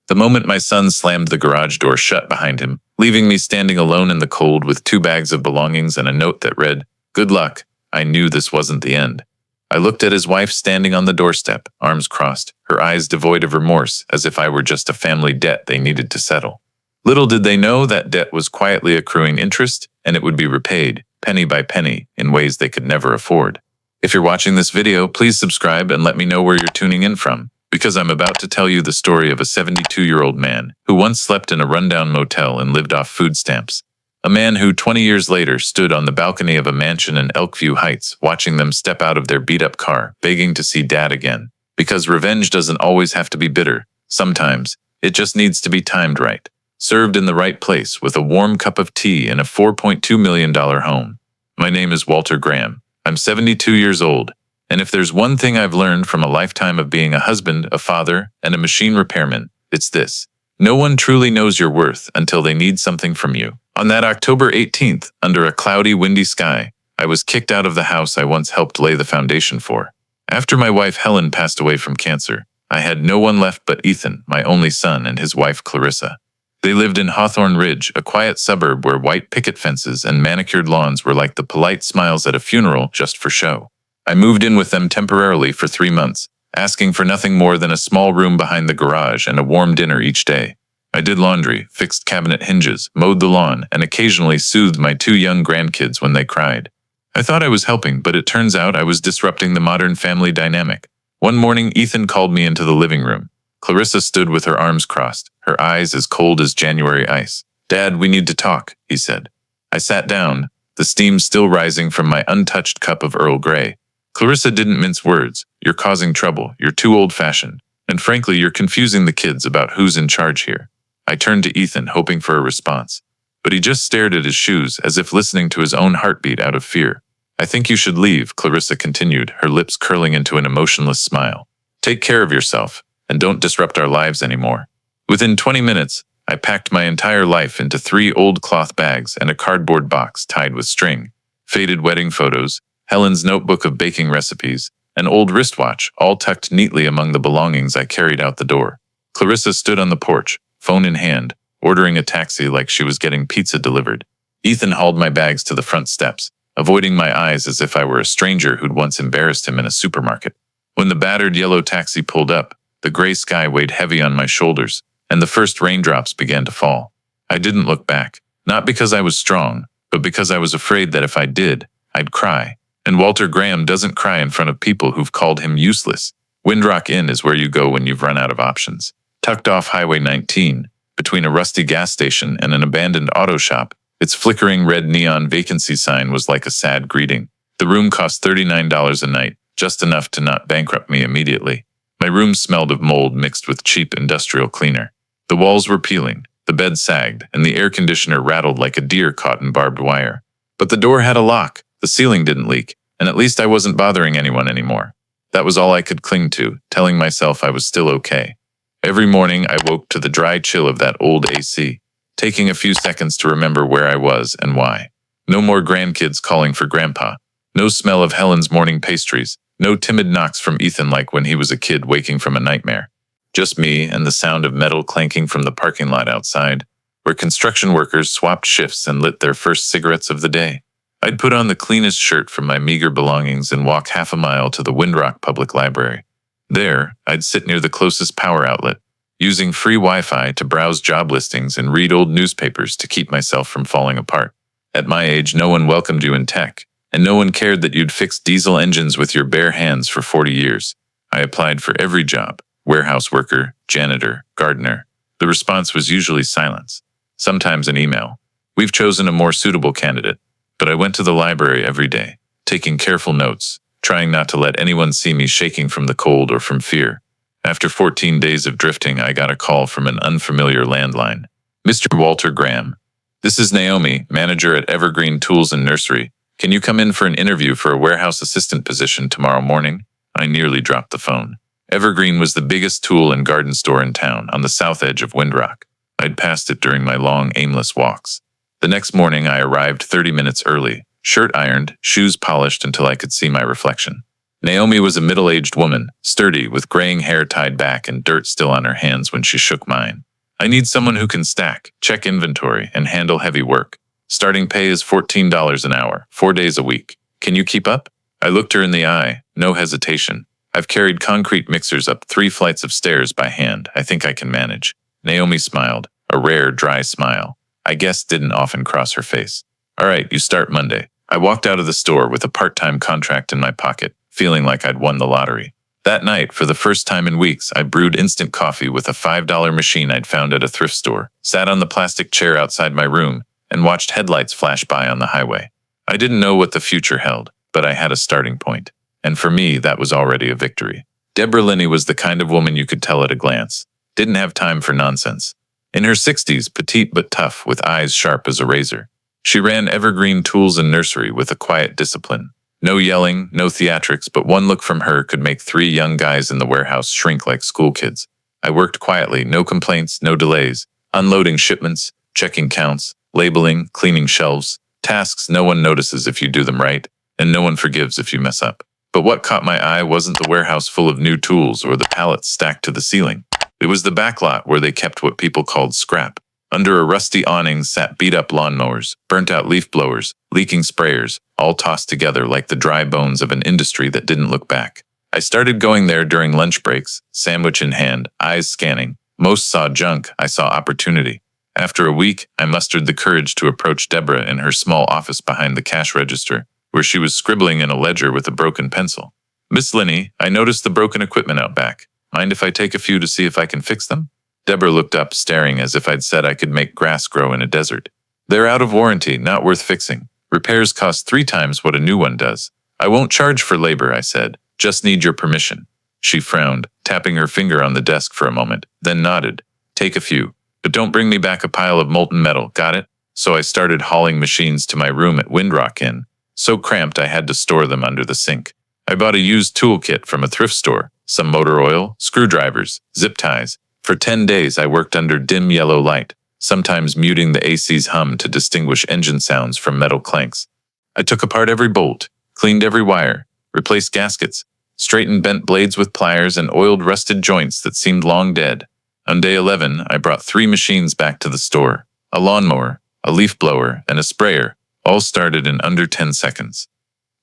The moment my son slammed the garage door shut behind him, leaving me standing alone in the cold with 2 bags of belongings and a note that read, "Good luck," I knew this wasn't the end. I looked at his wife standing on the doorstep, arms crossed, her eyes devoid of remorse, as if I were just a family debt they needed to settle. Little did they know that debt was quietly accruing interest, and it would be repaid, penny by penny, in ways they could never afford. If you're watching this video, please subscribe and let me know where you're tuning in from, because I'm about to tell you the story of a 72-year-old man who once slept in a rundown motel and lived off food stamps. A man who 20 years later stood on the balcony of a mansion in Elkview Heights, watching them step out of their beat-up car, begging to see Dad again. Because revenge doesn't always have to be bitter. Sometimes, it just needs to be timed right. Served in the right place with a warm cup of tea in a $4.2 million home. My name is Walter Graham. I'm 72 years old, and if there's one thing I've learned from a lifetime of being a husband, a father, and a machine repairman, it's this. No one truly knows your worth until they need something from you. On that October 18th, under a cloudy, windy sky, I was kicked out of the house I once helped lay the foundation for. After my wife Helen passed away from cancer, I had no one left but Ethan, my only son, and his wife Clarissa. They lived in Hawthorne Ridge, a quiet suburb where white picket fences and manicured lawns were like the polite smiles at a funeral just for show. I moved in with them temporarily for 3 months, asking for nothing more than a small room behind the garage and a warm dinner each day. I did laundry, fixed cabinet hinges, mowed the lawn, and occasionally soothed my 2 young grandkids when they cried. I thought I was helping, but it turns out I was disrupting the modern family dynamic. One morning, Ethan called me into the living room. Clarissa stood with her arms crossed, her eyes as cold as January ice. "Dad, we need to talk," he said. I sat down, the steam still rising from my untouched cup of Earl Grey. Clarissa didn't mince words. "You're causing trouble, you're too old-fashioned, and frankly, you're confusing the kids about who's in charge here." I turned to Ethan, hoping for a response. But he just stared at his shoes, as if listening to his own heartbeat out of fear. "I think you should leave," Clarissa continued, her lips curling into an emotionless smile. "Take care of yourself, and don't disrupt our lives anymore." Within 20 minutes, I packed my entire life into 3 old cloth bags and a cardboard box tied with string, faded wedding photos, Helen's notebook of baking recipes, an old wristwatch, all tucked neatly among the belongings I carried out the door. Clarissa stood on the porch, phone in hand, ordering a taxi like she was getting pizza delivered. Ethan hauled my bags to the front steps, avoiding my eyes as if I were a stranger who'd once embarrassed him in a supermarket. When the battered yellow taxi pulled up, the gray sky weighed heavy on my shoulders, and the first raindrops began to fall. I didn't look back, not because I was strong, but because I was afraid that if I did, I'd cry. And Walter Graham doesn't cry in front of people who've called him useless. Windrock Inn is where you go when you've run out of options. Tucked off Highway 19, between a rusty gas station and an abandoned auto shop, its flickering red neon vacancy sign was like a sad greeting. The room cost $39 a night, just enough to not bankrupt me immediately. My room smelled of mold mixed with cheap industrial cleaner. The walls were peeling, the bed sagged, and the air conditioner rattled like a deer caught in barbed wire. But the door had a lock, the ceiling didn't leak, and at least I wasn't bothering anyone anymore. That was all I could cling to, telling myself I was still okay. Every morning I woke to the dry chill of that old AC, taking a few seconds to remember where I was and why. No more grandkids calling for Grandpa. No smell of Helen's morning pastries. No timid knocks from Ethan like when he was a kid waking from a nightmare. Just me and the sound of metal clanking from the parking lot outside, where construction workers swapped shifts and lit their first cigarettes of the day. I'd put on the cleanest shirt from my meager belongings and walk half a mile to the Windrock Public Library. There, I'd sit near the closest power outlet, using free Wi-Fi to browse job listings and read old newspapers to keep myself from falling apart. At my age, no one welcomed you in tech, and no one cared that you'd fixed diesel engines with your bare hands for 40 years. I applied for every job: warehouse worker, janitor, gardener. The response was usually silence, sometimes an email. "We've chosen a more suitable candidate." But I went to the library every day, taking careful notes, trying not to let anyone see me shaking from the cold or from fear. After 14 days of drifting, I got a call from an unfamiliar landline. "Mr. Walter Graham, this is Naomi, manager at Evergreen Tools and Nursery. Can you come in for an interview for a warehouse assistant position tomorrow morning?" I nearly dropped the phone. Evergreen was the biggest tool and garden store in town, on the south edge of Windrock. I'd passed it during my long, aimless walks. The next morning I arrived 30 minutes early, shirt ironed, shoes polished until I could see my reflection. Naomi was a middle-aged woman, sturdy, with graying hair tied back and dirt still on her hands when she shook mine. I need someone who can stack, check inventory, and handle heavy work. Starting pay is $14 an hour, 4 days a week. Can you keep up? I looked her in the eye, no hesitation. I've carried concrete mixers up 3 flights of stairs by hand. I think I can manage. Naomi smiled, a rare, dry smile. I guess didn't often cross her face. All right, you start Monday. I walked out of the store with a part-time contract in my pocket, feeling like I'd won the lottery. That night, for the first time in weeks, I brewed instant coffee with a $5 machine I'd found at a thrift store, sat on the plastic chair outside my room, and watched headlights flash by on the highway. I didn't know what the future held, but I had a starting point. And for me, that was already a victory. Deborah Linney was the kind of woman you could tell at a glance. Didn't have time for nonsense. In her 60s, petite but tough, with eyes sharp as a razor. She ran Evergreen Tools and Nursery with a quiet discipline. No yelling, no theatrics, but one look from her could make 3 young guys in the warehouse shrink like school kids. I worked quietly, no complaints, no delays, unloading shipments, checking counts, labeling, cleaning shelves, tasks no one notices if you do them right, and no one forgives if you mess up. But what caught my eye wasn't the warehouse full of new tools or the pallets stacked to the ceiling. It was the backlot where they kept what people called scrap. Under a rusty awning sat beat-up lawnmowers, burnt-out leaf blowers, leaking sprayers, all tossed together like the dry bones of an industry that didn't look back. I started going there during lunch breaks, sandwich in hand, eyes scanning. Most saw junk, I saw opportunity. After a week, I mustered the courage to approach Deborah in her small office behind the cash register, where she was scribbling in a ledger with a broken pencil. Miss Linney, I noticed the broken equipment out back. Mind if I take a few to see if I can fix them? Deborah looked up, staring as if I'd said I could make grass grow in a desert. They're out of warranty, not worth fixing. Repairs cost 3 times what a new one does. I won't charge for labor, I said. Just need your permission. She frowned, tapping her finger on the desk for a moment, then nodded. Take a few, but don't bring me back a pile of molten metal, got it? So I started hauling machines to my room at Windrock Inn, so cramped I had to store them under the sink. I bought a used toolkit from a thrift store, some motor oil, screwdrivers, zip ties. For 10 days I worked under dim yellow light, sometimes muting the AC's hum to distinguish engine sounds from metal clanks. I took apart every bolt, cleaned every wire, replaced gaskets, straightened bent blades with pliers and oiled rusted joints that seemed long dead. On day 11, I brought 3 machines back to the store, a lawnmower, a leaf blower, and a sprayer, all started in under 10 seconds.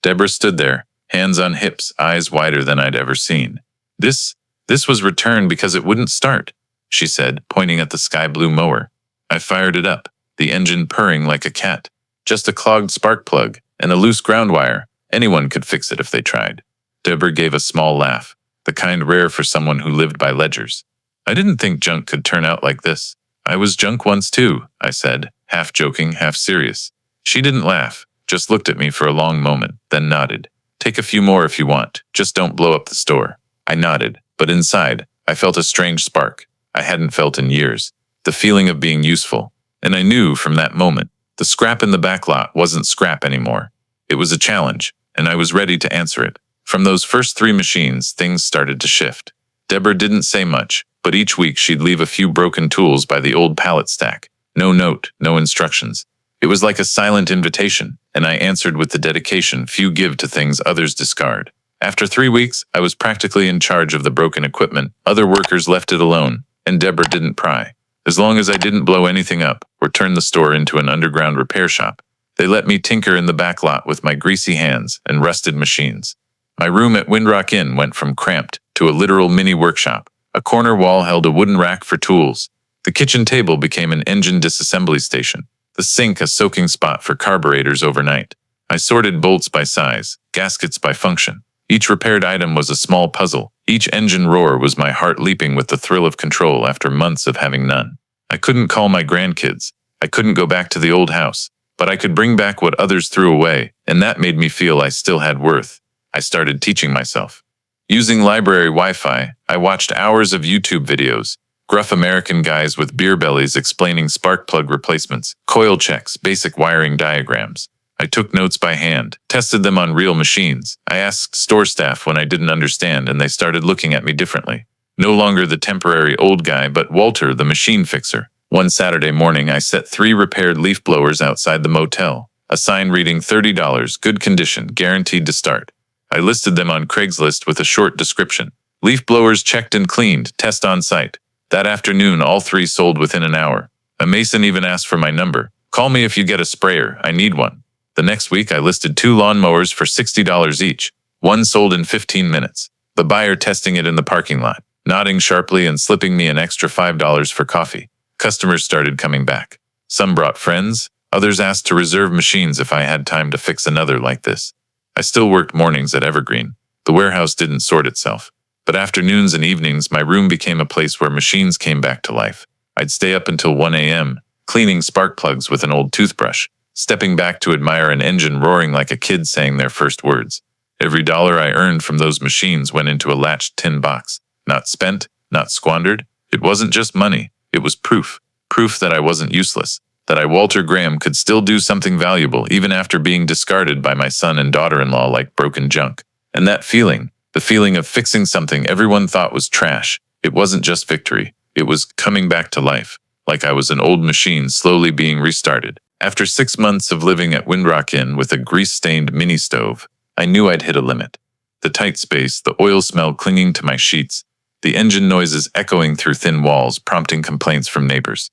Deborah stood there, hands on hips, eyes wider than I'd ever seen. This was returned because it wouldn't start, she said, pointing at the sky blue mower. I fired it up, the engine purring like a cat. Just a clogged spark plug and a loose ground wire. Anyone could fix it if they tried. Deborah gave a small laugh, the kind rare for someone who lived by ledgers. I didn't think junk could turn out like this. I was junk once too, I said, half joking, half serious. She didn't laugh, just looked at me for a long moment, then nodded. Take a few more if you want, just don't blow up the store. I nodded, but inside, I felt a strange spark I hadn't felt in years, the feeling of being useful. And I knew from that moment, the scrap in the backlot wasn't scrap anymore. It was a challenge, and I was ready to answer it. From those first 3 machines, things started to shift. Deborah didn't say much, but each week she'd leave a few broken tools by the old pallet stack. No note, no instructions. It was like a silent invitation, and I answered with the dedication few give to things others discard. After 3 weeks, I was practically in charge of the broken equipment. Other workers left it alone, and Deborah didn't pry. As long as I didn't blow anything up or turn the store into an underground repair shop, they let me tinker in the back lot with my greasy hands and rusted machines. My room at Windrock Inn went from cramped to a literal mini workshop. A corner wall held a wooden rack for tools. The kitchen table became an engine disassembly station. The sink a soaking spot for carburetors overnight. I sorted bolts by size, gaskets by function. Each repaired item was a small puzzle. Each engine roar was my heart leaping with the thrill of control after months of having none. I couldn't call my grandkids. I couldn't go back to the old house. But I could bring back what others threw away, and that made me feel I still had worth. I started teaching myself. Using library Wi-Fi, I watched hours of YouTube videos. Gruff American guys with beer bellies explaining spark plug replacements, coil checks, basic wiring diagrams. I took notes by hand, tested them on real machines. I asked store staff when I didn't understand, and they started looking at me differently. No longer the temporary old guy, but Walter, the machine fixer. One Saturday morning, I set 3 repaired leaf blowers outside the motel. A sign reading $30, good condition, guaranteed to start. I listed them on Craigslist with a short description. Leaf blowers checked and cleaned, test on site. That afternoon, all 3 sold within an hour. A mason even asked for my number. Call me if you get a sprayer, I need one. The next week, I listed 2 lawnmowers for $60 each. One sold in 15 minutes. The buyer testing it in the parking lot, nodding sharply and slipping me an extra $5 for coffee. Customers started coming back. Some brought friends, others asked to reserve machines if I had time to fix another like this. I still worked mornings at Evergreen. The warehouse didn't sort itself. But afternoons and evenings, my room became a place where machines came back to life. I'd stay up until 1 a.m., cleaning spark plugs with an old toothbrush, stepping back to admire an engine roaring like a kid saying their first words. Every dollar I earned from those machines went into a latched tin box. Not spent, not squandered. It wasn't just money. It was proof. Proof that I wasn't useless. That I, Walter Graham, could still do something valuable even after being discarded by my son and daughter-in-law like broken junk. And that feeling, the feeling of fixing something everyone thought was trash, it wasn't just victory. It was coming back to life. Like I was an old machine slowly being restarted. After 6 months of living at Windrock Inn with a grease-stained mini stove, I knew I'd hit a limit. The tight space, the oil smell clinging to my sheets, the engine noises echoing through thin walls, prompting complaints from neighbors.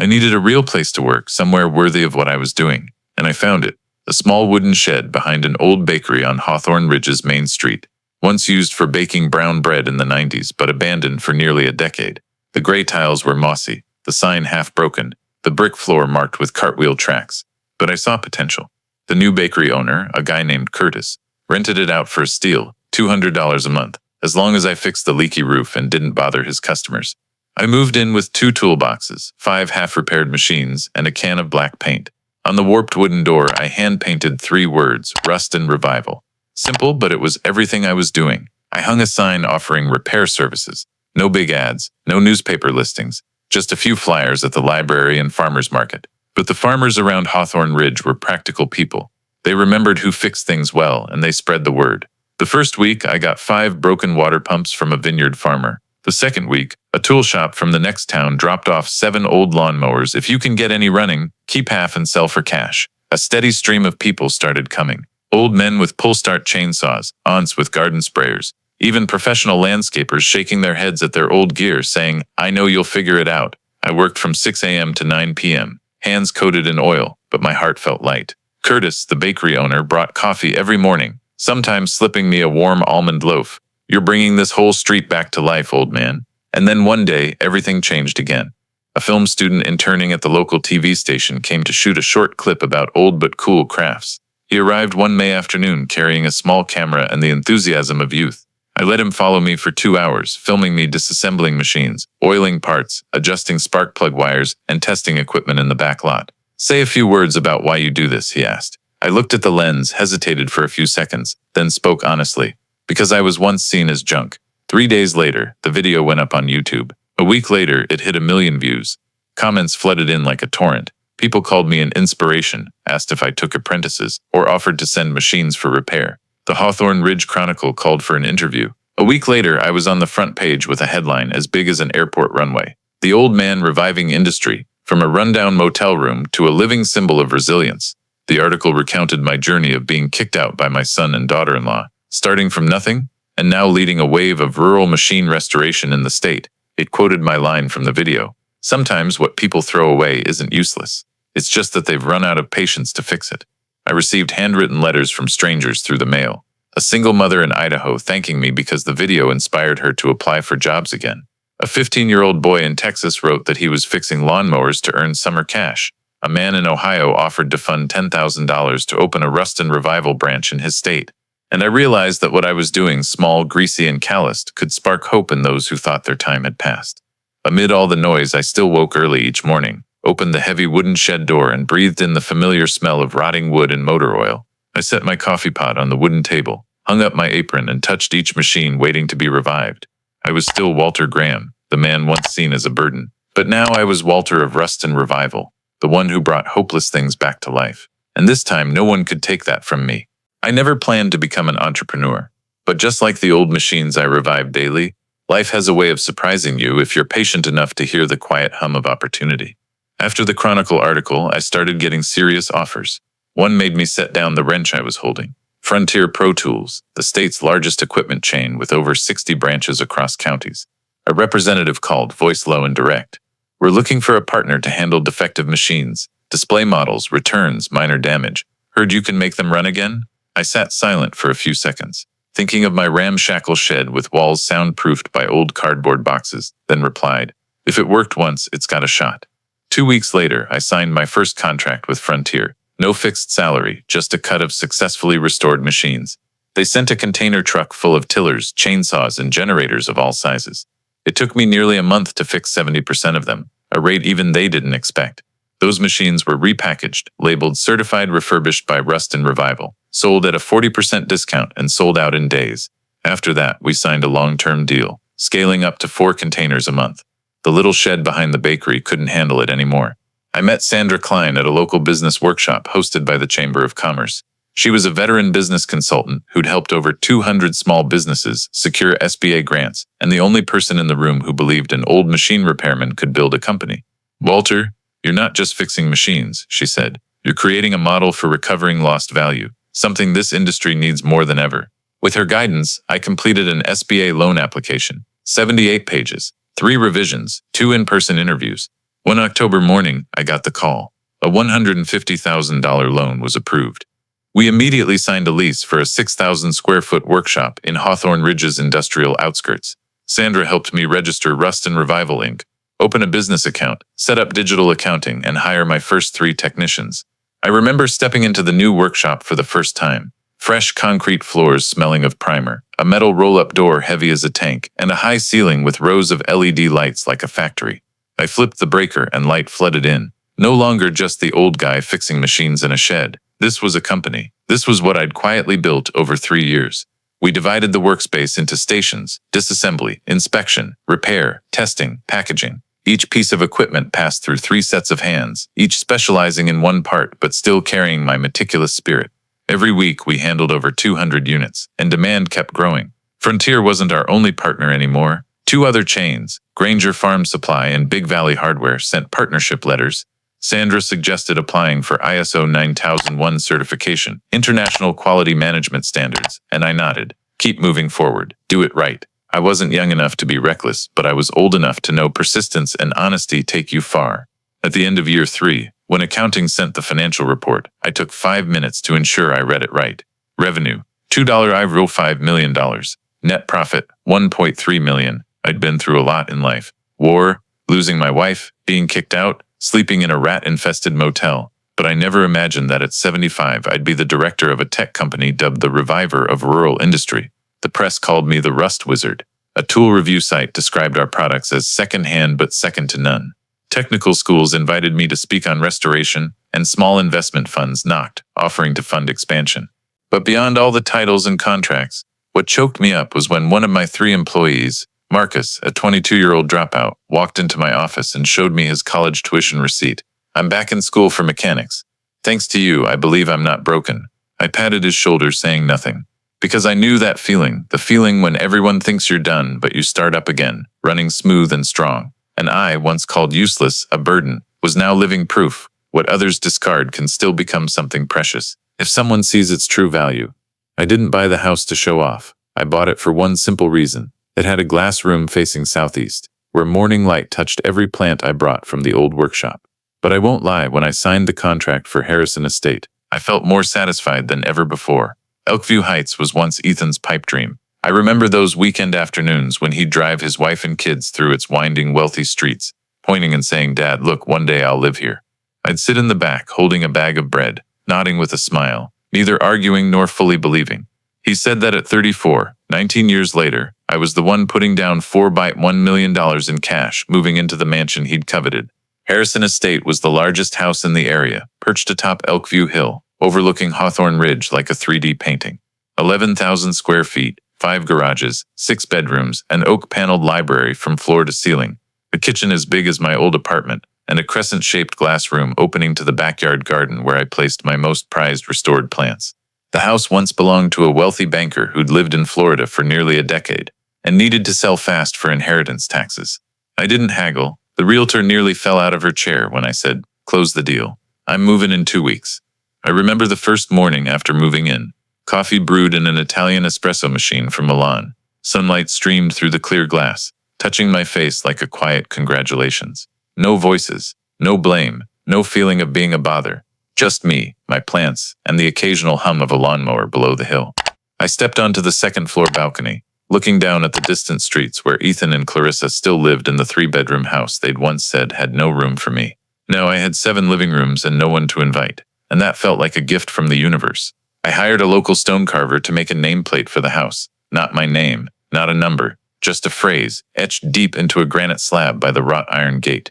I needed a real place to work, somewhere worthy of what I was doing, and I found it. A small wooden shed behind an old bakery on Hawthorne Ridge's main street, once used for baking brown bread in the 90s but abandoned for nearly a decade. The gray tiles were mossy, the sign half broken, the brick floor marked with cartwheel tracks. But I saw potential. The new bakery owner, a guy named Curtis, rented it out for a steal, $200 a month, as long as I fixed the leaky roof and didn't bother his customers. I moved in with 2 toolboxes, 5 half-repaired machines, and a can of black paint. On the warped wooden door, I hand-painted 3 words, rust and revival. Simple, but it was everything I was doing. I hung a sign offering repair services. No big ads, no newspaper listings, just a few flyers at the library and farmers market. But the farmers around Hawthorne Ridge were practical people. They remembered who fixed things well, and they spread the word. The first week, I got 5 broken water pumps from a vineyard farmer. The second week, a tool shop from the next town dropped off 7 old lawnmowers. If you can get any running, keep half and sell for cash. A steady stream of people started coming. Old men with pull-start chainsaws, aunts with garden sprayers, even professional landscapers shaking their heads at their old gear saying, "I know you'll figure it out." I worked from 6 a.m. to 9 p.m., hands coated in oil, but my heart felt light. Curtis, the bakery owner, brought coffee every morning, sometimes slipping me a warm almond loaf. "You're bringing this whole street back to life, old man." And then one day, everything changed again. A film student interning at the local TV station came to shoot a short clip about old but cool crafts. He arrived one May afternoon carrying a small camera and the enthusiasm of youth. I let him follow me for 2 hours, filming me disassembling machines, oiling parts, adjusting spark plug wires, and testing equipment in the back lot. "Say a few words about why you do this," he asked. I looked at the lens, hesitated for a few seconds, then spoke honestly. Because I was once seen as junk. 3 days later, the video went up on YouTube. A week later, it hit 1 million views. Comments flooded in like a torrent. People called me an inspiration, asked if I took apprentices, or offered to send machines for repair. The Hawthorne Ridge Chronicle called for an interview. A week later, I was on the front page with a headline as big as an airport runway. "The Old Man Reviving Industry, from a rundown motel room to a living symbol of resilience." The article recounted my journey of being kicked out by my son and daughter-in-law, starting from nothing, and now leading a wave of rural machine restoration in the state. It quoted my line from the video. "Sometimes what people throw away isn't useless. It's just that they've run out of patience to fix it." I received handwritten letters from strangers through the mail. A single mother in Idaho thanking me because the video inspired her to apply for jobs again. A 15-year-old boy in Texas wrote that he was fixing lawnmowers to earn summer cash. A man in Ohio offered to fund $10,000 to open a Rust and Revival branch in his state. And I realized that what I was doing, small, greasy, and calloused, could spark hope in those who thought their time had passed. Amid all the noise, I still woke early each morning, opened the heavy wooden shed door, and breathed in the familiar smell of rotting wood and motor oil. I set my coffee pot on the wooden table, hung up my apron, and touched each machine waiting to be revived. I was still Walter Graham, the man once seen as a burden. But now I was Walter of Rust and Revival, the one who brought hopeless things back to life. And this time, no one could take that from me. I never planned to become an entrepreneur. But just like the old machines I revived daily, life has a way of surprising you if you're patient enough to hear the quiet hum of opportunity. After the Chronicle article, I started getting serious offers. One made me set down the wrench I was holding. Frontier Pro Tools, the state's largest equipment chain with over 60 branches across counties. A representative called, voice low and direct. We're looking for a partner to handle defective machines, display models, returns, minor damage. Heard you can make them run again? I sat silent for a few seconds, thinking of my ramshackle shed with walls soundproofed by old cardboard boxes, then replied, if it worked once, it's got a shot. 2 weeks later, I signed my first contract with Frontier. No fixed salary, just a cut of successfully restored machines. They sent a container truck full of tillers, chainsaws, and generators of all sizes. It took me nearly a month to fix 70% of them, a rate even they didn't expect. Those machines were repackaged, labeled certified refurbished by Rust and Revival, sold at a 40% discount and sold out in days. After that, we signed a long-term deal, scaling up to 4 containers a month. The little shed behind the bakery couldn't handle it anymore. I met Sandra Klein at a local business workshop hosted by the Chamber of Commerce. She was a veteran business consultant who'd helped over 200 small businesses secure SBA grants, and the only person in the room who believed an old machine repairman could build a company. Walter, you're not just fixing machines, she said. You're creating a model for recovering lost value, something this industry needs more than ever. With her guidance, I completed an SBA loan application, 78 pages, 3 revisions, 2 in-person interviews. One October morning, I got the call. A $150,000 loan was approved. We immediately signed a lease for a 6,000 square foot workshop in Hawthorne Ridge's industrial outskirts. Sandra helped me register Rust and Revival Inc., open a business account, set up digital accounting, and hire my first 3 technicians. I remember stepping into the new workshop for the first time. Fresh concrete floors smelling of primer, a metal roll-up door heavy as a tank, and a high ceiling with rows of LED lights like a factory. I flipped the breaker and light flooded in. No longer just the old guy fixing machines in a shed. This was a company. This was what I'd quietly built over 3 years. We divided the workspace into stations: disassembly, inspection, repair, testing, packaging. Each piece of equipment passed through 3 sets of hands, each specializing in one part but still carrying my meticulous spirit. Every week we handled over 200 units, and demand kept growing. Frontier wasn't our only partner anymore. 2 other chains, Granger Farm Supply and Big Valley Hardware, sent partnership letters. Sandra suggested applying for ISO 9001 certification, International Quality Management Standards, and I nodded. Keep moving forward. Do it right. I wasn't young enough to be reckless, but I was old enough to know persistence and honesty take you far. At the end of year 3, when accounting sent the financial report, I took 5 minutes to ensure I read it right. Revenue, $5 million. Net profit, $1.3 million. I'd been through a lot in life. War, losing my wife, being kicked out, sleeping in a rat-infested motel. But I never imagined that at 75 I'd be the director of a tech company dubbed the Reviver of Rural Industry. The press called me the Rust Wizard. A tool review site described our products as second-hand but second to none. Technical schools invited me to speak on restoration, and small investment funds knocked, offering to fund expansion. But beyond all the titles and contracts, what choked me up was when one of my 3 employees, Marcus, a 22-year-old dropout, walked into my office and showed me his college tuition receipt. I'm back in school for mechanics. Thanks to you, I believe I'm not broken. I patted his shoulder, saying nothing. Because I knew that feeling, the feeling when everyone thinks you're done but you start up again, running smooth and strong. And I, once called useless, a burden, was now living proof. What others discard can still become something precious, if someone sees its true value. I didn't buy the house to show off. I bought it for one simple reason. It had a glass room facing southeast, where morning light touched every plant I brought from the old workshop. But I won't lie, when I signed the contract for Harrison Estate, I felt more satisfied than ever before. Elkview Heights was once Ethan's pipe dream. I remember those weekend afternoons when he'd drive his wife and kids through its winding, wealthy streets, pointing and saying, "Dad, look, one day I'll live here." I'd sit in the back, holding a bag of bread, nodding with a smile, neither arguing nor fully believing. He said that at 34, 19 years later, I was the one putting down $1 million in cash, moving into the mansion he'd coveted. Harrison Estate was the largest house in the area, perched atop Elkview Hill, overlooking Hawthorne Ridge like a 3D painting. 11,000 square feet, 5 garages, 6 bedrooms, an oak-paneled library from floor to ceiling, a kitchen as big as my old apartment, and a crescent-shaped glass room opening to the backyard garden where I placed my most prized restored plants. The house once belonged to a wealthy banker who'd lived in Florida for nearly a decade and needed to sell fast for inheritance taxes. I didn't haggle. The realtor nearly fell out of her chair when I said, "Close the deal. I'm moving in 2 weeks." I remember the first morning after moving in, Coffee brewed in an Italian espresso machine from Milan. Sunlight streamed through the clear glass, touching my face like a quiet congratulations. No voices, no blame, no feeling of being a bother. Just me, my plants, and the occasional hum of a lawnmower below the hill. I stepped onto the second-floor balcony, looking down at the distant streets where Ethan and Clarissa still lived in the 3-bedroom house they'd once said had no room for me. Now I had 7 living rooms and no one to invite, and that felt like a gift from the universe. I hired a local stone carver to make a nameplate for the house. Not my name, not a number, just a phrase, etched deep into a granite slab by the wrought iron gate.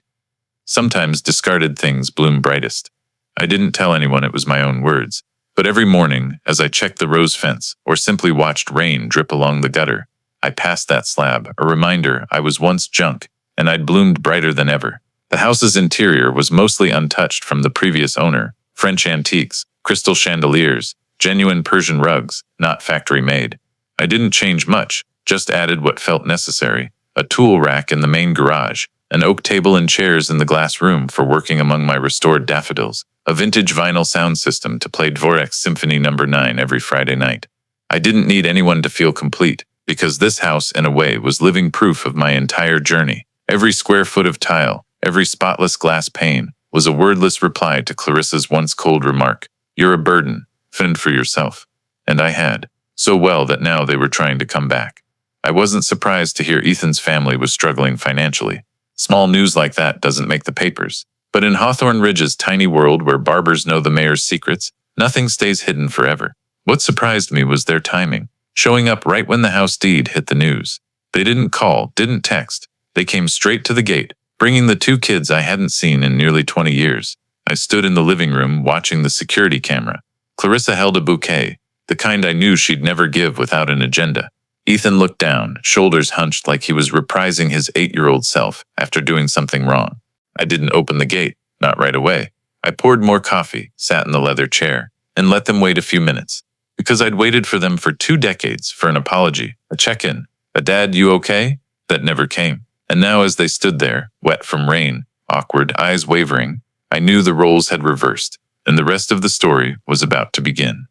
Sometimes discarded things bloom brightest. I didn't tell anyone it was my own words, but every morning, as I checked the rose fence or simply watched rain drip along the gutter, I passed that slab, a reminder I was once junk, and I'd bloomed brighter than ever. The house's interior was mostly untouched from the previous owner: French antiques, crystal chandeliers, genuine Persian rugs, not factory-made. I didn't change much, just added what felt necessary: a tool rack in the main garage, an oak table and chairs in the glass room for working among my restored daffodils, a vintage vinyl sound system to play Dvorak's Symphony No. 9 every Friday night. I didn't need anyone to feel complete, because this house, in a way, was living proof of my entire journey. Every square foot of tile, every spotless glass pane, was a wordless reply to Clarissa's once cold remark: "You're a burden, fend for yourself." And I had. So well that now they were trying to come back. I wasn't surprised to hear Ethan's family was struggling financially. Small news like that doesn't make the papers. But in Hawthorne Ridge's tiny world where barbers know the mayor's secrets, nothing stays hidden forever. What surprised me was their timing, showing up right when the house deed hit the news. They didn't call, didn't text. They came straight to the gate, bringing the 2 kids I hadn't seen in nearly 20 years. I stood in the living room watching the security camera. Clarissa held a bouquet, the kind I knew she'd never give without an agenda. Ethan looked down, shoulders hunched like he was reprising his 8-year-old self after doing something wrong. I didn't open the gate, not right away. I poured more coffee, sat in the leather chair, and let them wait a few minutes. Because I'd waited for them for 2 decades for an apology, a check-in, a "Dad, you okay?" that never came. And now as they stood there, wet from rain, awkward, eyes wavering, I knew the roles had reversed, and the rest of the story was about to begin.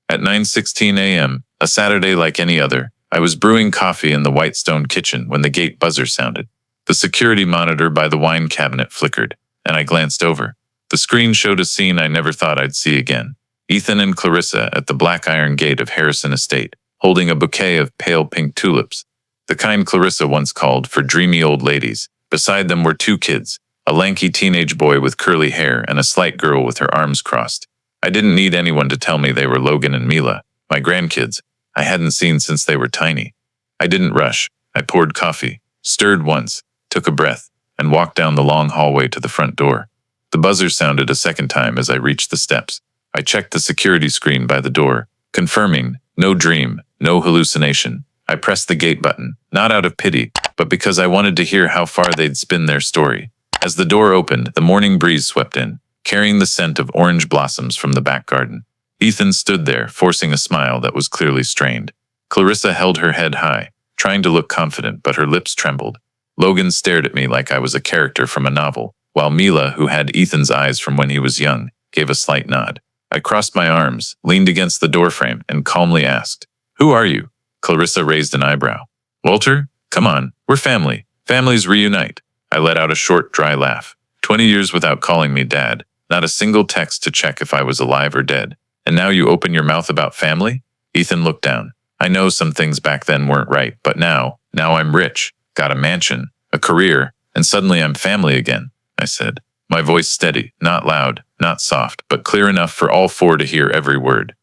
At 9:16 a.m., a Saturday like any other, I was brewing coffee in the white stone kitchen when the gate buzzer sounded. The security monitor by the wine cabinet flickered, and I glanced over. The screen showed a scene I never thought I'd see again. Ethan and Clarissa at the black iron gate of Harrison Estate, holding a bouquet of pale pink tulips, the kind Clarissa once called for dreamy old ladies. Beside them were 2 kids, a lanky teenage boy with curly hair and a slight girl with her arms crossed. I didn't need anyone to tell me they were Logan and Mila, my grandkids. I hadn't seen since they were tiny. I didn't rush. I poured coffee, stirred once, took a breath, and walked down the long hallway to the front door. The buzzer sounded a second time as I reached the steps. I checked the security screen by the door, confirming, no dream, no hallucination. I pressed the gate button, not out of pity, but because I wanted to hear how far they'd spin their story. As the door opened, the morning breeze swept in, carrying the scent of orange blossoms from the back garden. Ethan stood there, forcing a smile that was clearly strained. Clarissa held her head high, trying to look confident, but her lips trembled. Logan stared at me like I was a character from a novel, while Mila, who had Ethan's eyes from when he was young, gave a slight nod. I crossed my arms, leaned against the doorframe, and calmly asked, "Who are you?" Clarissa raised an eyebrow. "Walter? Come on, we're family. Families reunite." I let out a short, dry laugh. 20 years without calling me Dad, not a single text to check if I was alive or dead. And now you open your mouth about family? Ethan looked down. I know some things back then weren't right, but now I'm rich, got a mansion, a career, and suddenly I'm family again, I said. My voice steady, not loud, not soft, but clear enough for all 4 to hear every word.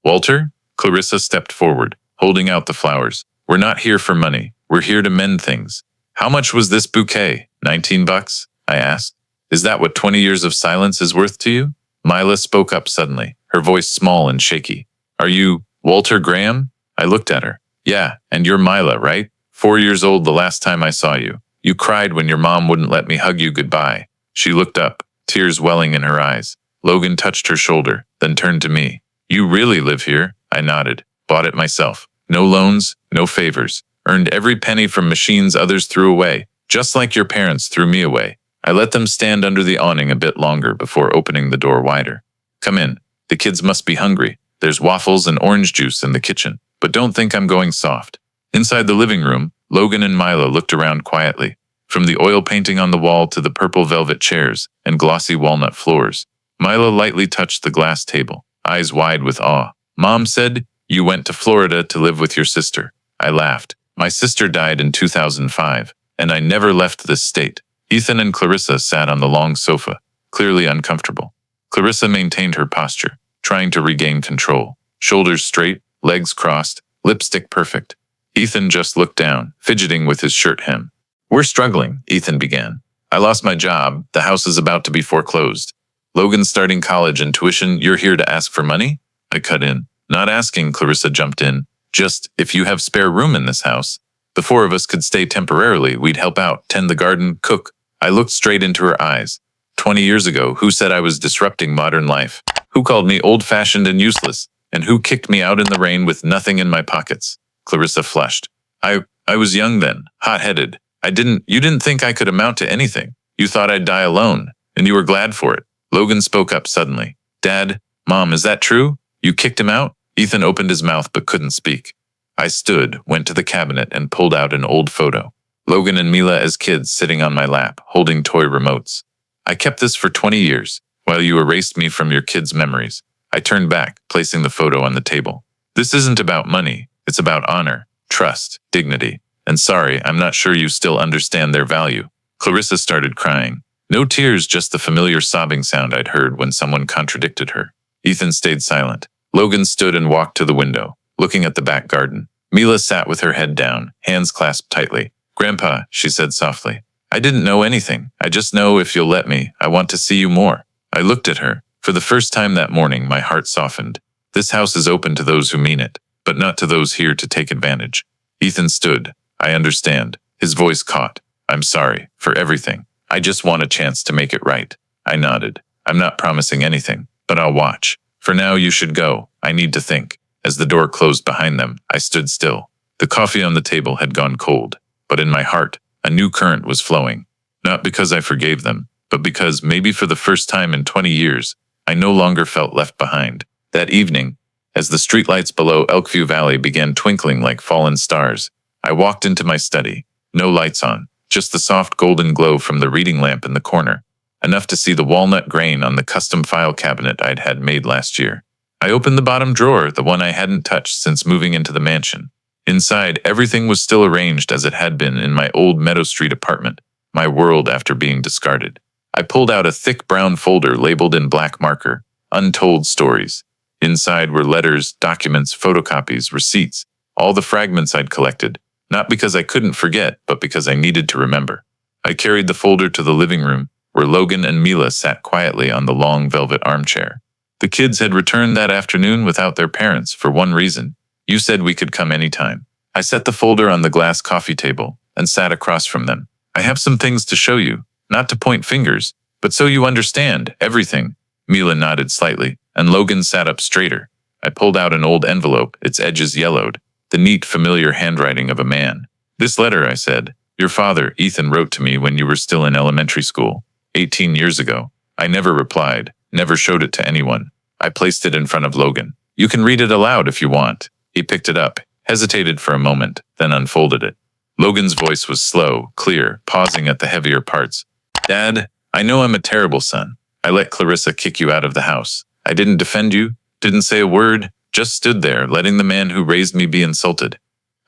"Walter?" Clarissa stepped forward, holding out the flowers. "We're not here for money. We're here to mend things." "How much was this bouquet? $19? I asked. "Is that what 20 years of silence is worth to you?" Mila spoke up suddenly, her voice small and shaky. "Are you Walter Graham?" I looked at her. "Yeah, and you're Mila, right? 4 years old the last time I saw you. You cried when your mom wouldn't let me hug you goodbye." She looked up, tears welling in her eyes. Logan touched her shoulder, then turned to me. "You really live here?" I nodded. "Bought it myself. No loans, no favors. Earned every penny from machines others threw away, just like your parents threw me away." I let them stand under the awning a bit longer before opening the door wider. "Come in. The kids must be hungry." There's waffles and orange juice in the kitchen, but don't think I'm going soft. Inside the living room, Logan and Mila looked around quietly. From the oil painting on the wall to the purple velvet chairs and glossy walnut floors, Mila lightly touched the glass table, eyes wide with awe. Mom said, "You went to Florida to live with your sister." I laughed. My sister died in 2005, and I never left this state. Ethan and Clarissa sat on the long sofa, clearly uncomfortable. Clarissa maintained her posture, trying to regain control. Shoulders straight, legs crossed, lipstick perfect. Ethan just looked down, fidgeting with his shirt hem. "We're struggling," Ethan began. "I lost my job. The house is about to be foreclosed. Logan's starting college and tuition. You're here to ask for money?" I cut in. "Not asking," Clarissa jumped in. "Just, if you have spare room in this house. The four of us could stay temporarily. We'd help out, tend the garden, cook." I looked straight into her eyes. 20 years ago, who said I was disrupting modern life? Who called me old-fashioned and useless? And who kicked me out in the rain with nothing in my pockets? Clarissa flushed. I was young then, hot-headed. You didn't think I could amount to anything. You thought I'd die alone, and you were glad for it." Logan spoke up suddenly. "Dad, Mom, is that true? You kicked him out?" Ethan opened his mouth but couldn't speak. I stood, went to the cabinet, and pulled out an old photo. Logan and Mila as kids sitting on my lap, holding toy remotes. "I kept this for 20 years, while you erased me from your kids' memories." I turned back, placing the photo on the table. "This isn't about money. It's about honor, trust, dignity. And sorry, I'm not sure you still understand their value." Clarissa started crying. No tears, just the familiar sobbing sound I'd heard when someone contradicted her. Ethan stayed silent. Logan stood and walked to the window, looking at the back garden. Mila sat with her head down, hands clasped tightly. "Grandpa," she said softly, "I didn't know anything. I just know if you'll let me, I want to see you more." I looked at her. For the first time that morning, my heart softened. This house is open to those who mean it, but not to those here to take advantage. Ethan stood. "I understand." His voice caught. "I'm sorry for everything. I just want a chance to make it right." I nodded. "I'm not promising anything, but I'll watch. For now, you should go. I need to think." As the door closed behind them, I stood still. The coffee on the table had gone cold, but in my heart, a new current was flowing. Not because I forgave them, but because, maybe for the first time in 20 years, I no longer felt left behind. That evening, as the streetlights below Elkview Valley began twinkling like fallen stars, I walked into my study. No lights on, just the soft golden glow from the reading lamp in the corner, enough to see the walnut grain on the custom file cabinet I'd had made last year. I opened the bottom drawer, the one I hadn't touched since moving into the mansion. Inside, everything was still arranged as it had been in my old Meadow Street apartment, my world after being discarded. I pulled out a thick brown folder labeled in black marker, "Untold Stories." Inside were letters, documents, photocopies, receipts, all the fragments I'd collected, not because I couldn't forget, but because I needed to remember. I carried the folder to the living room, where Logan and Mila sat quietly on the long velvet armchair. The kids had returned that afternoon without their parents for one reason. "You said we could come anytime." I set the folder on the glass coffee table and sat across from them. "I have some things to show you, not to point fingers, but so you understand everything." Mila nodded slightly, and Logan sat up straighter. I pulled out an old envelope, its edges yellowed, the neat, familiar handwriting of a man. "This letter," I said, "your father, Ethan, wrote to me when you were still in elementary school, 18 years ago." I never replied, never showed it to anyone. I placed it in front of Logan. "You can read it aloud if you want." He picked it up, hesitated for a moment, then unfolded it. Logan's voice was slow, clear, pausing at the heavier parts. "Dad, I know I'm a terrible son. I let Clarissa kick you out of the house. I didn't defend you, didn't say a word, just stood there, letting the man who raised me be insulted.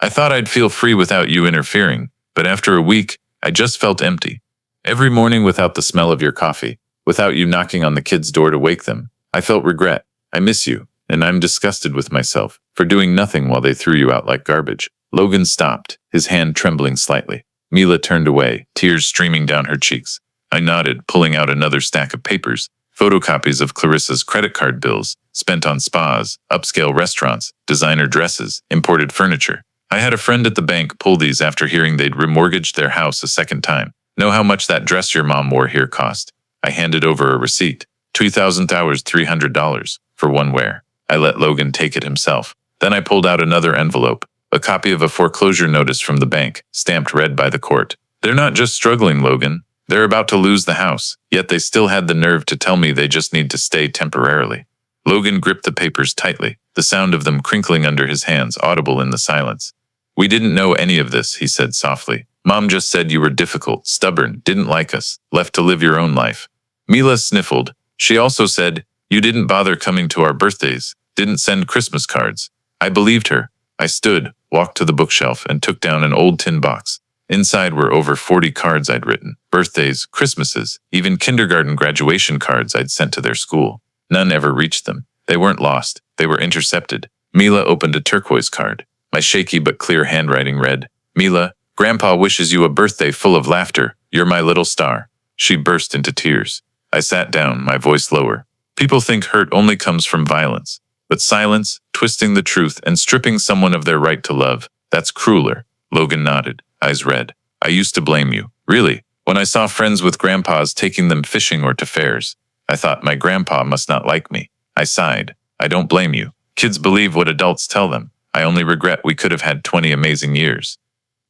I thought I'd feel free without you interfering, but after a week, I just felt empty. Every morning without the smell of your coffee, without you knocking on the kids' door to wake them, I felt regret. I miss you, and I'm disgusted with myself for doing nothing while they threw you out like garbage." Logan stopped, his hand trembling slightly. Mila turned away, tears streaming down her cheeks. I nodded, pulling out another stack of papers, photocopies of Clarissa's credit card bills, spent on spas, upscale restaurants, designer dresses, imported furniture. I had a friend at the bank pull these after hearing they'd remortgaged their house a second time. "Know how much that dress your mom wore here cost?" I handed over a receipt. $2,000, $300 for one wear. I let Logan take it himself. Then I pulled out another envelope, a copy of a foreclosure notice from the bank, stamped red by the court. "They're not just struggling, Logan. They're about to lose the house, yet they still had the nerve to tell me they just need to stay temporarily." Logan gripped the papers tightly, the sound of them crinkling under his hands audible in the silence. We didn't know any of this, he said softly. Mom just said you were difficult, stubborn, didn't like us, left to live your own life. Mila sniffled. She also said, you didn't bother coming to our birthdays, didn't send Christmas cards. I believed her. I stood, walked to the bookshelf, and took down an old tin box. Inside were over 40 cards I'd written, birthdays, Christmases, even kindergarten graduation cards I'd sent to their school. None ever reached them. They weren't lost, they were intercepted. Mila opened a turquoise card. My shaky but clear handwriting read, Mila, Grandpa wishes you a birthday full of laughter. You're my little star. She burst into tears. I sat down, my voice lower. People think hurt only comes from violence. But silence, twisting the truth, and stripping someone of their right to love, that's crueler. Logan nodded, eyes red. I used to blame you. Really? When I saw friends with grandpas taking them fishing or to fairs, I thought my grandpa must not like me. I sighed. I don't blame you. Kids believe what adults tell them. I only regret we could have had 20 amazing years.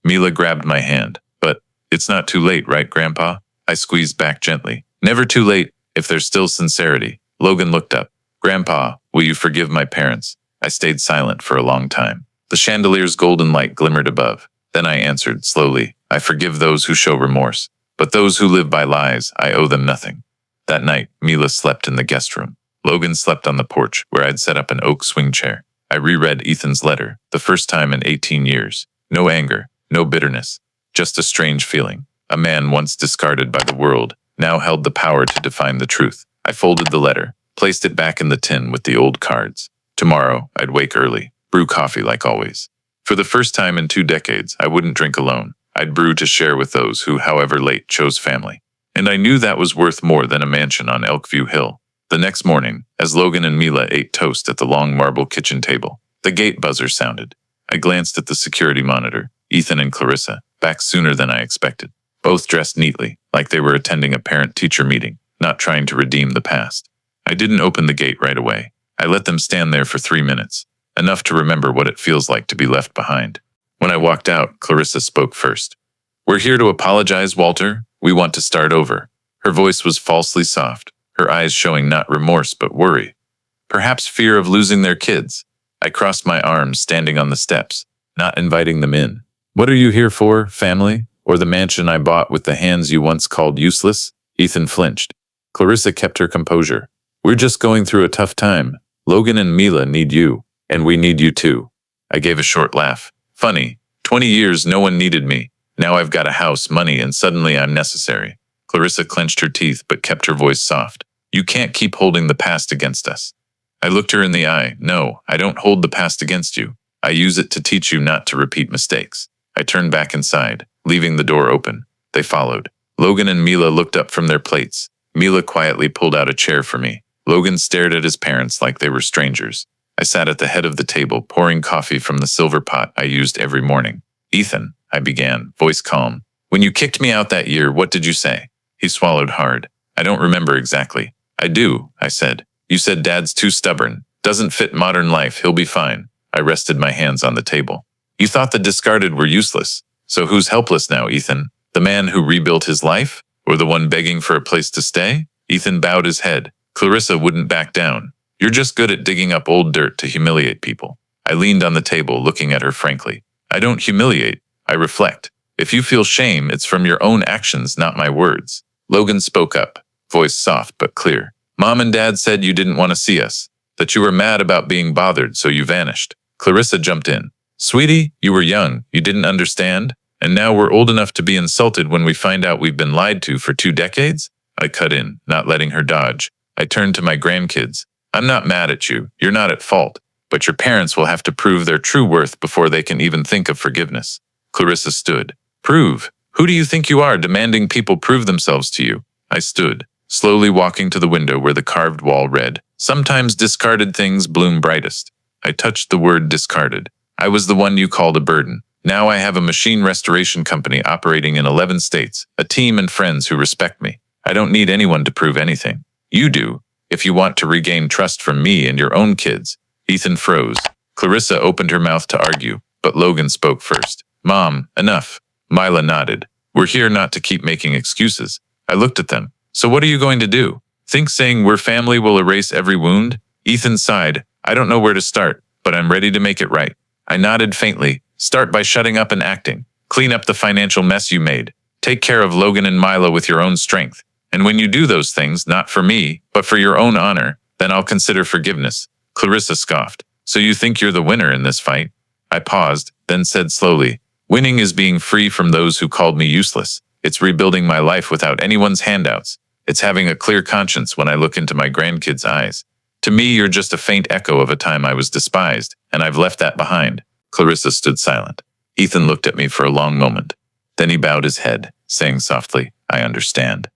Mila grabbed my hand. But it's not too late, right, Grandpa? I squeezed back gently. Never too late, if there's still sincerity. Logan looked up. Grandpa, will you forgive my parents? I stayed silent for a long time. The chandelier's golden light glimmered above. Then I answered slowly, I forgive those who show remorse. But those who live by lies, I owe them nothing. That night, Mila slept in the guest room. Logan slept on the porch, where I'd set up an oak swing chair. I reread Ethan's letter, the first time in 18 years. No anger, no bitterness, just a strange feeling. A man once discarded by the world, now held the power to define the truth. I folded the letter, placed it back in the tin with the old cards. Tomorrow, I'd wake early, brew coffee like always. For the first time in 2 decades, I wouldn't drink alone. I'd brew to share with those who, however late, chose family. And I knew that was worth more than a mansion on Elkview Hill. The next morning, as Logan and Mila ate toast at the long marble kitchen table, the gate buzzer sounded. I glanced at the security monitor. Ethan and Clarissa, back sooner than I expected. Both dressed neatly, like they were attending a parent-teacher meeting, not trying to redeem the past. I didn't open the gate right away. I let them stand there for 3 minutes, enough to remember what it feels like to be left behind. When I walked out, Clarissa spoke first. We're here to apologize, Walter. We want to start over. Her voice was falsely soft, her eyes showing not remorse but worry. Perhaps fear of losing their kids. I crossed my arms, standing on the steps, not inviting them in. What are you here for, family? Or the mansion I bought with the hands you once called useless? Ethan flinched. Clarissa kept her composure. We're just going through a tough time. Logan and Mila need you, and we need you too. I gave a short laugh. Funny, 20 years no one needed me. Now I've got a house, money, and suddenly I'm necessary. Clarissa clenched her teeth but kept her voice soft. You can't keep holding the past against us. I looked her in the eye. No, I don't hold the past against you. I use it to teach you not to repeat mistakes. I turned back inside, leaving the door open. They followed. Logan and Mila looked up from their plates. Mila quietly pulled out a chair for me. Logan stared at his parents like they were strangers. I sat at the head of the table, pouring coffee from the silver pot I used every morning. Ethan, I began, voice calm. When you kicked me out that year, what did you say? He swallowed hard. I don't remember exactly. I do, I said. You said Dad's too stubborn. Doesn't fit modern life, he'll be fine. I rested my hands on the table. You thought the discarded were useless. So who's helpless now, Ethan? The man who rebuilt his life? Or the one begging for a place to stay? Ethan bowed his head. Clarissa wouldn't back down. You're just good at digging up old dirt to humiliate people. I leaned on the table, looking at her frankly. I don't humiliate. I reflect. If you feel shame, it's from your own actions, not my words. Logan spoke up, voice soft but clear. Mom and Dad said you didn't want to see us, that you were mad about being bothered, so you vanished. Clarissa jumped in. Sweetie, you were young, you didn't understand, and now we're old enough to be insulted when we find out we've been lied to for 2 decades? I cut in, not letting her dodge. I turned to my grandkids. I'm not mad at you, you're not at fault, but your parents will have to prove their true worth before they can even think of forgiveness. Clarissa stood. Prove? Who do you think you are, demanding people prove themselves to you? I stood, slowly walking to the window where the carved wall read, Sometimes discarded things bloom brightest. I touched the word discarded. I was the one you called a burden. Now I have a machine restoration company operating in 11 states, a team and friends who respect me. I don't need anyone to prove anything. You do, if you want to regain trust from me and your own kids. Ethan froze. Clarissa opened her mouth to argue, but Logan spoke first. Mom, enough. Mila nodded. We're here not to keep making excuses. I looked at them. So what are you going to do? Think saying we're family will erase every wound? Ethan sighed. I don't know where to start, but I'm ready to make it right. I nodded faintly. Start by shutting up and acting. Clean up the financial mess you made. Take care of Logan and Mila with your own strength. And when you do those things, not for me, but for your own honor, then I'll consider forgiveness. Clarissa scoffed. So you think you're the winner in this fight? I paused, then said slowly, winning is being free from those who called me useless. It's rebuilding my life without anyone's handouts. It's having a clear conscience when I look into my grandkids' eyes. To me, you're just a faint echo of a time I was despised, and I've left that behind. Clarissa stood silent. Ethan looked at me for a long moment. Then he bowed his head, saying softly, I understand.